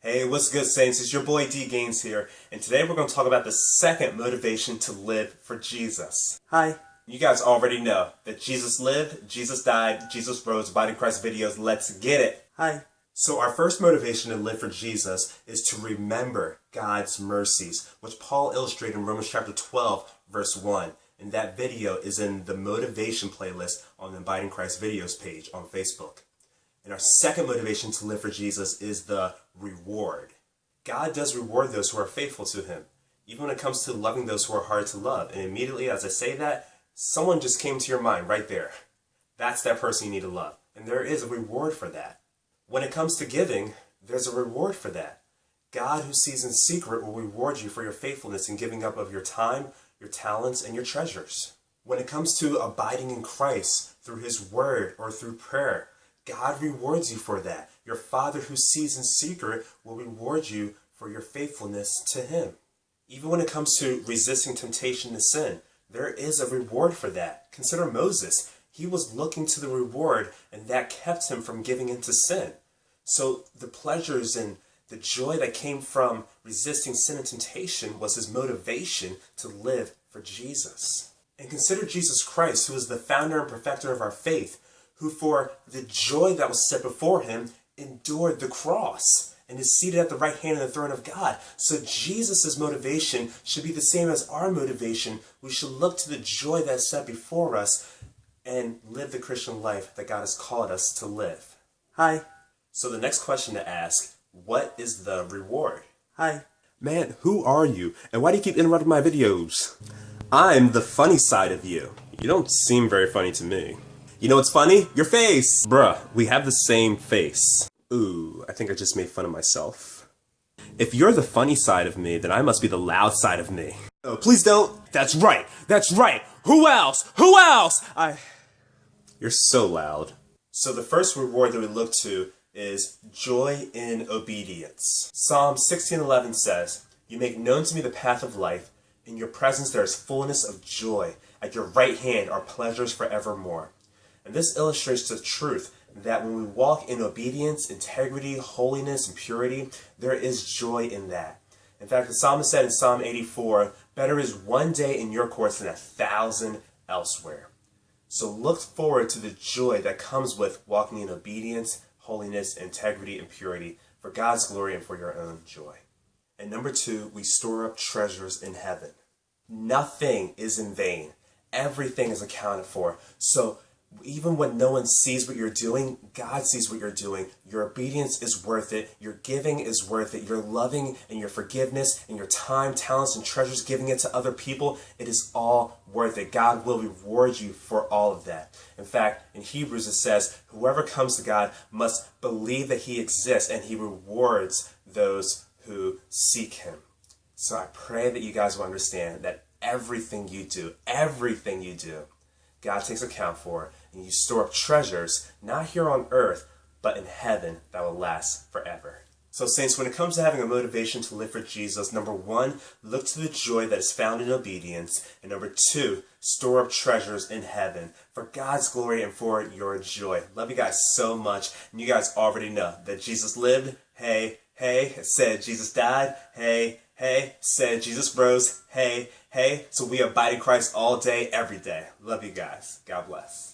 Hey, what's good, Saints? It's your boy D Gaines here, and today we're going to talk about the second motivation to live for Jesus. Hi. You guys already know that Jesus lived, Jesus died, Jesus rose, Abiding Christ videos, let's get it. Hi. So our first motivation to live for Jesus is to remember God's mercies, which Paul illustrated in Romans chapter 12, verse 1. And that video is in the motivation playlist on the Abiding Christ videos page on Facebook. And our second motivation to live for Jesus is the reward. God does reward those who are faithful to Him, even when it comes to loving those who are hard to love. And immediately as I say that, someone just came to your mind right there. That's that person you need to love. And there is a reward for that. When it comes to giving, there's a reward for that. God who sees in secret will reward you for your faithfulness in giving up of your time, your talents, and your treasures. When it comes to abiding in Christ through His Word or through prayer, God rewards you for that. Your Father who sees in secret will reward you for your faithfulness to Him. Even when it comes to resisting temptation to sin, there is a reward for that. Consider Moses. He was looking to the reward, and that kept him from giving into sin. So the pleasures and the joy that came from resisting sin and temptation was his motivation to live for Jesus. And consider Jesus Christ, who is the founder and perfecter of our faith, who for the joy that was set before Him endured the cross and is seated at the right hand of the throne of God. So Jesus' motivation should be the same as our motivation. We should look to the joy that is set before us and live the Christian life that God has called us to live. Hi. So the next question to ask, what is the reward? Hi. Man, who are you? And why do you keep interrupting my videos? I'm the funny side of you. You don't seem very funny to me. You know what's funny? Your face! Bruh, we have the same face. Ooh, I think I just made fun of myself. If you're the funny side of me, then I must be the loud side of me. Oh, please don't! That's right! That's right! Who else? Who else? You're so loud. So the first reward that we look to is joy in obedience. Psalm 16:11 says, "You make known to me the path of life. In your presence there is fullness of joy. At your right hand are pleasures forevermore." And this illustrates the truth that when we walk in obedience, integrity, holiness, and purity, there is joy in that. In fact, the psalmist said in Psalm 84, "Better is one day in your courts than 1,000 elsewhere." So look forward to the joy that comes with walking in obedience, holiness, integrity, and purity for God's glory and for your own joy. And number two, we store up treasures in heaven. Nothing is in vain. Everything is accounted for. So even when no one sees what you're doing, God sees what you're doing. Your obedience is worth it. Your giving is worth it. Your loving and your forgiveness and your time, talents, and treasures, giving it to other people, it is all worth it. God will reward you for all of that. In fact, in Hebrews it says, whoever comes to God must believe that He exists, and He rewards those who seek Him. So I pray that you guys will understand that everything you do, God takes account for, and you store up treasures, not here on earth, but in heaven that will last forever. So Saints, when it comes to having a motivation to live for Jesus, number one, look to the joy that is found in obedience. And number two, store up treasures in heaven for God's glory and for your joy. Love you guys so much. And you guys already know that Jesus lived, hey, said Jesus died, hey, said Jesus rose, hey. So we abide in Christ all day, every day. Love you guys. God bless.